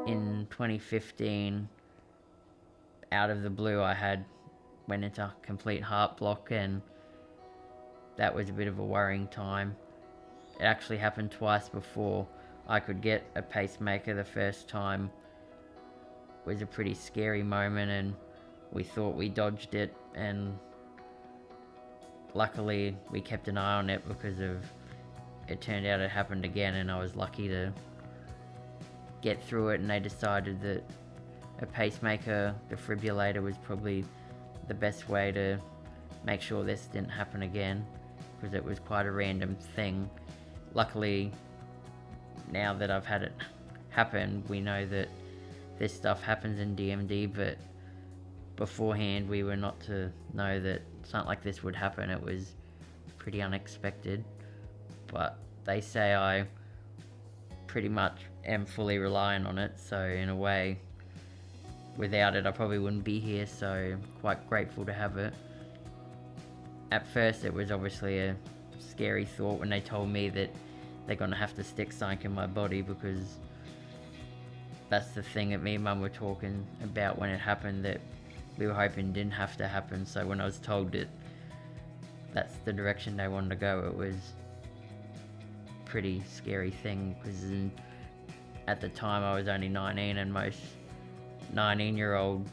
in 2015, out of the blue, went into complete heart block, and that was a bit of a worrying time. It actually happened twice before I could get a pacemaker. The first time was a pretty scary moment, and we thought we dodged it, and luckily we kept an eye on it because it turned out it happened again, and I was lucky to get through it, and they decided that a pacemaker defibrillator was probably the best way to make sure this didn't happen again, because it was quite a random thing. Luckily, now that I've had it happen, we know that this stuff happens in DMD, but beforehand we were not to know that something like this would happen. It was pretty unexpected, but they say I pretty much am fully reliant on it, so in a way, without it I probably wouldn't be here, so I'm quite grateful to have it. At first it was obviously a scary thought when they told me that they're gonna have to stick something in my body, because that's the thing that me and Mum were talking about when it happened, that we were hoping didn't have to happen. So when I was told that that's the direction they wanted to go, it was a pretty scary thing, because at the time I was only 19, and most 19-year-olds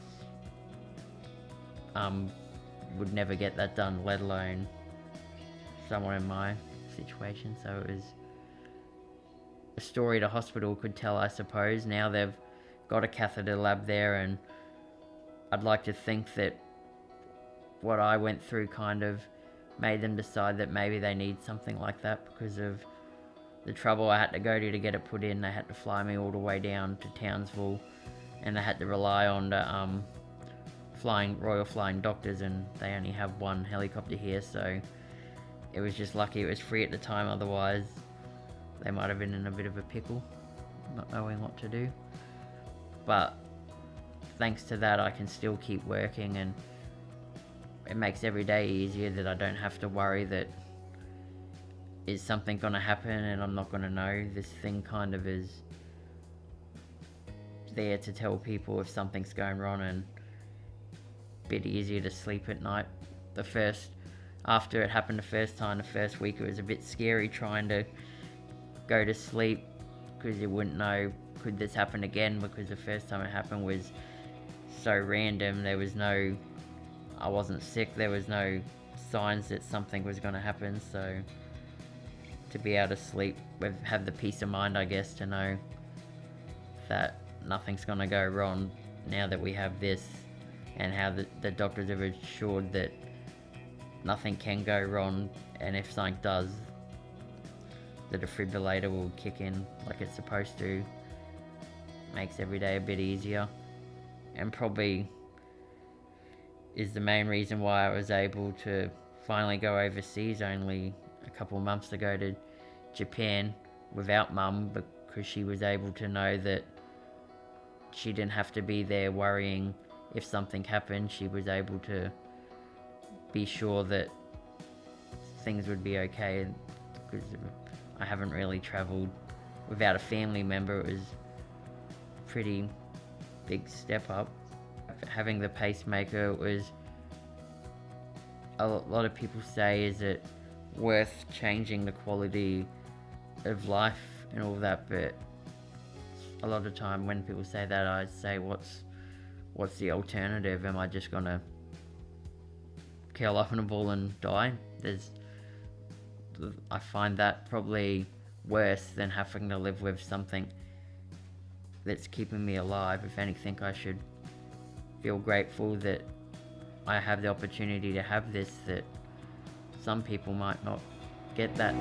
would never get that done, let alone someone in my situation. So it was a story the hospital could tell, I suppose. Now they've got a catheter lab there, and I'd like to think that what I went through kind of made them decide that maybe they need something like that, because of the trouble I had to go to get it put in. They had to fly me all the way down to Townsville, and they had to rely on the Royal Flying Doctors, and they only have one helicopter here, so it was just lucky it was free at the time. Otherwise they might have been in a bit of a pickle, not knowing what to do. But thanks to that, I can still keep working, and it makes every day easier that I don't have to worry that is something gonna happen and I'm not gonna know. This thing kind of is there to tell people if something's going wrong, and a bit easier to sleep at night. After it happened the first time, the first week, it was a bit scary trying to go to sleep, because you wouldn't know, could this happen again, because the first time it happened was so random. I wasn't sick, there was no signs that something was going to happen, so to be able to sleep, have the peace of mind, I guess, to know that nothing's going to go wrong now that we have this, and how the doctors have assured that nothing can go wrong, and if something does, the defibrillator will kick in like it's supposed to. Makes every day a bit easier, and probably is the main reason why I was able to finally go overseas only a couple of months ago to Japan without Mum, because she was able to know that she didn't have to be there worrying if something happened. She was able to be sure that things would be okay, because I haven't really travelled without a family member. It was a pretty big step up. Having the pacemaker was, a lot of people say, is it worth changing the quality of life and all that, but a lot of time when people say that, I say, what's the alternative? Am I just gonna curl up in a ball and die? I find that probably worse than having to live with something that's keeping me alive. If anything, I should feel grateful that I have the opportunity to have this, that some people might not get that.